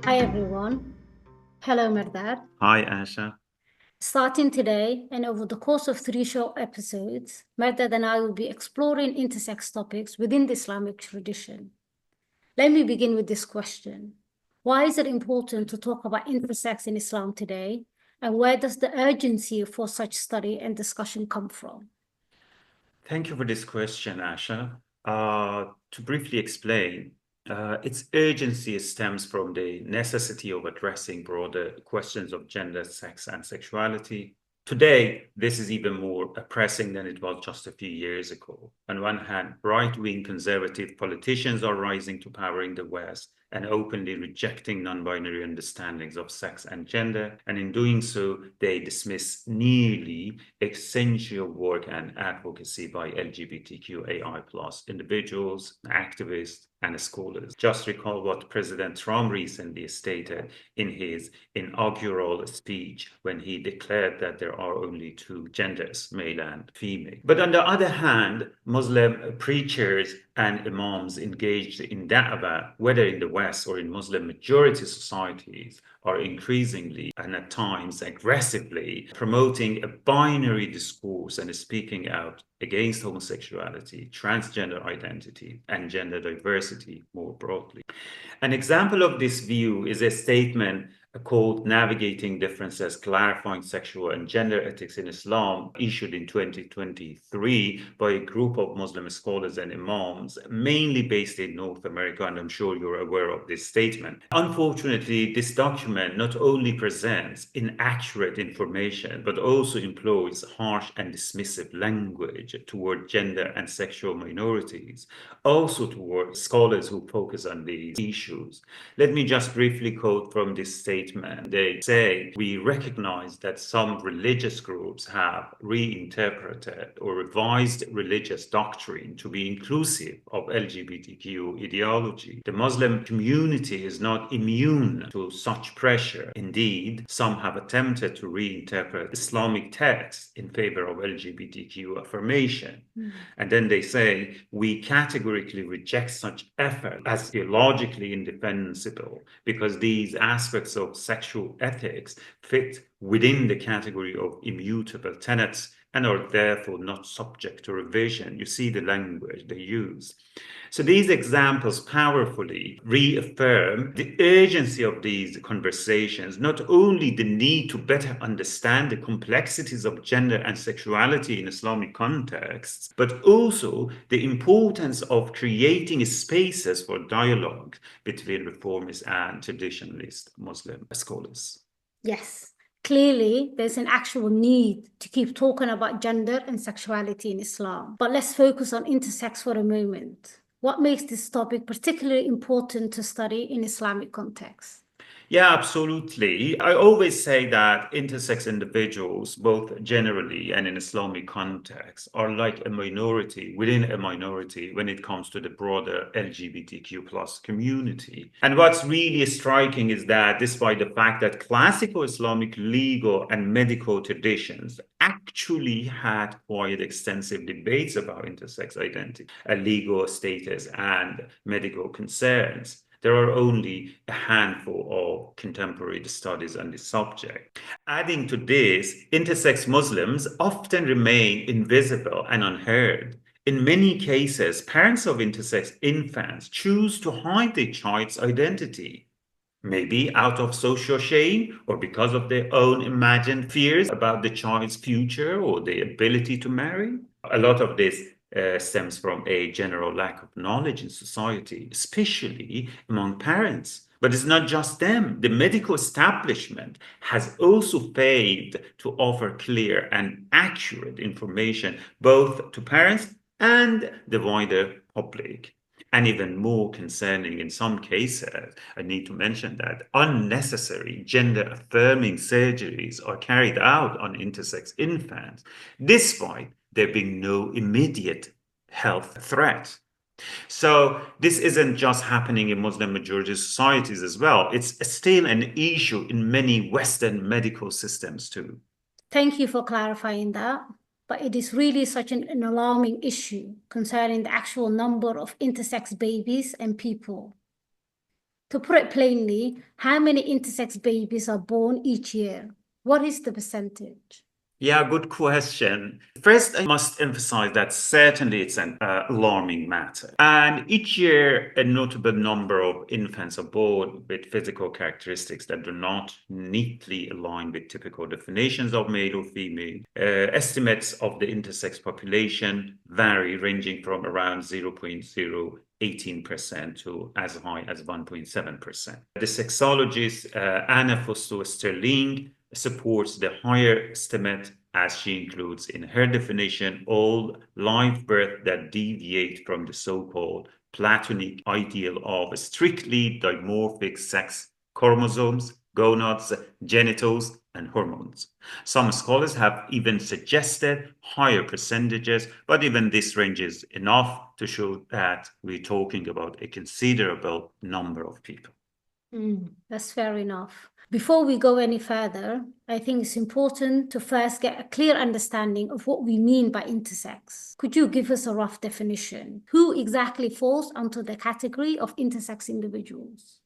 Hi everyone. Hello Merdad. Hi, Asha. Starting today and over the course of 3 short episodes, Merdad and I will be exploring intersex topics within the Islamic tradition. Let me begin with this question. Why is it important to talk about intersex in Islam today? And where does the urgency for such study and discussion come from? Thank you for this question, Asha. To briefly explain, its urgency stems from the necessity of addressing broader questions of gender, sex, and sexuality. Today, this is even more pressing than it was just a few years ago. On one hand, right-wing conservative politicians are rising to power in the West and openly rejecting non-binary understandings of sex and gender. And in doing so, they dismiss nearly essential work and advocacy by LGBTQAI plus individuals, activists, and scholars. Just recall what President Trump recently stated in his inaugural speech when he declared that there are only two genders, male and female. But on the other hand, Muslim preachers and imams engaged in da'wah, whether in the West or in Muslim majority societies, are increasingly and at times aggressively promoting a binary discourse and speaking out against homosexuality, transgender identity, and gender diversity more broadly. An example of this view is a statement called Navigating Differences, Clarifying Sexual and Gender Ethics in Islam, issued in 2023 by a group of Muslim scholars and imams, mainly based in North America, and I'm sure you're aware of this statement. Unfortunately, this document not only presents inaccurate information, but also employs harsh and dismissive language toward gender and sexual minorities, also toward scholars who focus on these issues. Let me just briefly quote from this statement. They say, "We recognize that some religious groups have reinterpreted or revised religious doctrine to be inclusive of LGBTQ ideology. The Muslim community is not immune to such pressure. Indeed, some have attempted to reinterpret Islamic texts in favor of LGBTQ affirmation." And then they say, "We categorically reject such effort as theologically indefensible because these aspects of sexual ethics fit within the category of immutable tenets and are therefore not subject to revision." You see the language they use. So these examples powerfully reaffirm the urgency of these conversations, not only the need to better understand the complexities of gender and sexuality in Islamic contexts, but also the importance of creating spaces for dialogue between reformist and traditionalist Muslim scholars. Yes, clearly there's an actual need to keep talking about gender and sexuality in Islam. But let's focus on intersex for a moment. What makes this topic particularly important to study in Islamic context? Yeah, absolutely. I always say that intersex individuals, both generally and in Islamic context, are like a minority within a minority when it comes to the broader LGBTQ plus community. And what's really striking is that despite the fact that classical Islamic legal and medical traditions actually had quite extensive debates about intersex identity, legal status, and medical concerns, there are only a handful of contemporary studies on this subject. Adding to this, intersex Muslims often remain invisible and unheard. In many cases, parents of intersex infants choose to hide their child's identity, maybe out of social shame or because of their own imagined fears about the child's future or their ability to marry. A lot of this stems from a general lack of knowledge in society, especially among parents. But it's not just them. The medical establishment has also failed to offer clear and accurate information both to parents and the wider public. And even more concerning in some cases, I need to mention that unnecessary gender affirming surgeries are carried out on intersex infants, despite there being no immediate health threat. So this isn't just happening in Muslim majority societies as well. It's still an issue in many Western medical systems too. Thank you for clarifying that. But it is really such an alarming issue concerning the actual number of intersex babies and people. To put it plainly, how many intersex babies are born each year? What is the percentage? Yeah, good question. First, I must emphasize that certainly it's an alarming matter. And each year, a notable number of infants are born with physical characteristics that do not neatly align with typical definitions of male or female. Estimates of the intersex population vary, ranging from around 0.018% to as high as 1.7%. The sexologist Anna Foster-Sterling supports the higher estimate, as she includes in her definition all live birth that deviate from the so-called Platonic ideal of strictly dimorphic sex chromosomes, gonads, genitals, and hormones. Some scholars have even suggested higher percentages, but even this range is enough to show that we're talking about a considerable number of people. That's fair enough. Before we go any further, I think it's important to first get a clear understanding of what we mean by intersex. Could you give us a rough definition? Who exactly falls onto the category of intersex individuals?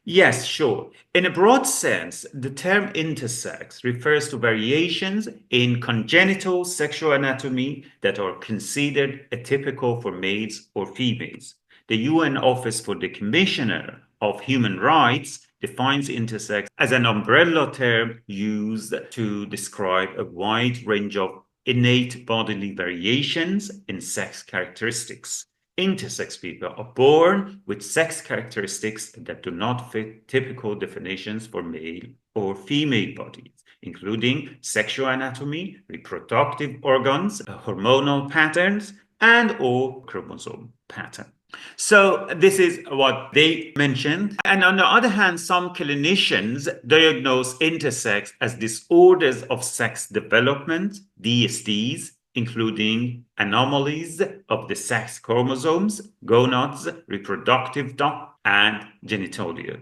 Yes, sure. In a broad sense, the term intersex refers to variations in congenital sexual anatomy that are considered atypical for males or females. The UN Office for the Commissioner of Human Rights defines intersex as an umbrella term used to describe a wide range of innate bodily variations in sex characteristics. Intersex people are born with sex characteristics that do not fit typical definitions for male or female bodies, including sexual anatomy, reproductive organs, hormonal patterns, and/or chromosome pattern. So this is what they mentioned. And on the other hand, some clinicians diagnose intersex as disorders of sex development, DSDs, including anomalies of the sex chromosomes, gonads, reproductive duct, and genitalia.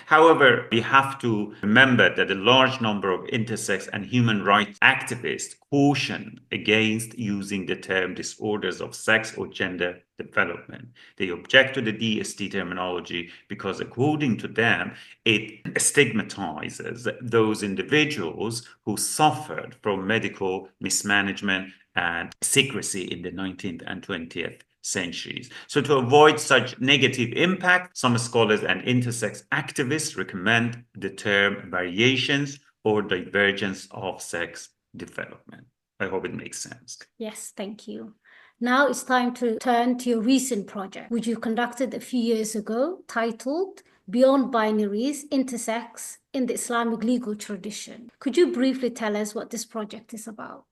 However, we have to remember that a large number of intersex and human rights activists caution against using the term disorders of sex or gender development. They object to the DST terminology because, according to them, it stigmatizes those individuals who suffered from medical mismanagement and secrecy in the 19th and 20th centuries. So to avoid such negative impact, some scholars and intersex activists recommend the term variations or divergence of sex development. I hope it makes sense. Yes, thank you. Now it's time to turn to your recent project, which you conducted a few years ago, titled Beyond Binaries, Intersex in the Islamic Legal Tradition. Could you briefly tell us what this project is about?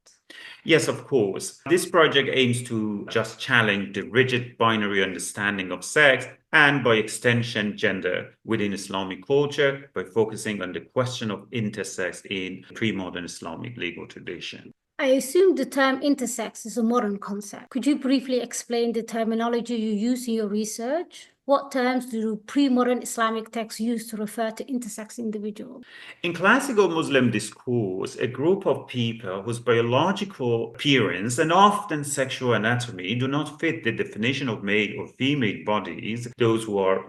Yes, of course. This project aims to just challenge the rigid binary understanding of sex and, by extension, gender within Islamic culture by focusing on the question of intersex in pre-modern Islamic legal tradition. I assume the term intersex is a modern concept. Could you briefly explain the terminology you use in your research? What terms do pre-modern Islamic texts use to refer to intersex individuals? In classical Muslim discourse, a group of people whose biological appearance and often sexual anatomy do not fit the definition of male or female bodies, those who are,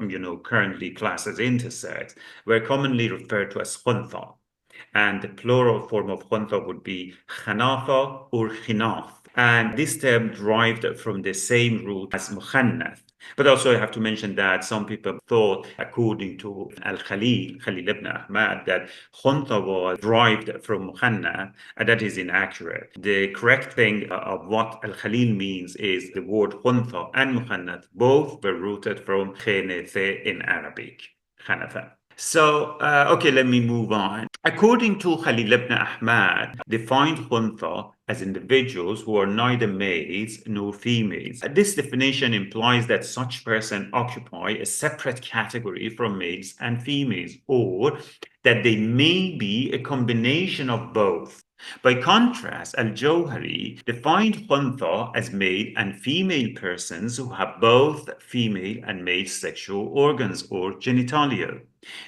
currently classed as intersex, were commonly referred to as khuntha. And the plural form of khuntha would be khanafa or khinaf. And this term derived from the same root as mukhannath. But also, I have to mention that some people thought, according to Khalil ibn Ahmad, that khuntha was derived from mukhannath, and that is inaccurate. The correct thing of what Al-Khalil means is the word khuntha and mukhannath both were rooted from khinathe in Arabic, khanafa. So, okay, let me move on. According to Khalil ibn Ahmad, defined khuntha as individuals who are neither males nor females. This definition implies that such persons occupy a separate category from males and females, or that they may be a combination of both. By contrast, Al-Jawhari defined khuntha as male and female persons who have both female and male sexual organs or genitalia.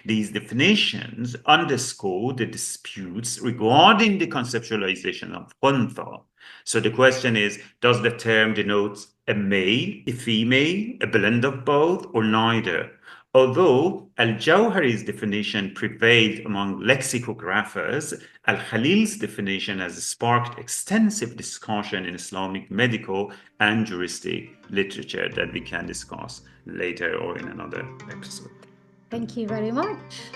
These definitions underscore the disputes regarding the conceptualization of khuntha. So the question is, does the term denote a male, a female, a blend of both, or neither? Although Al-Jawhari's definition prevailed among lexicographers, Al-Khalil's definition has sparked extensive discussion in Islamic medical and juristic literature that we can discuss later or in another episode. Thank you very much.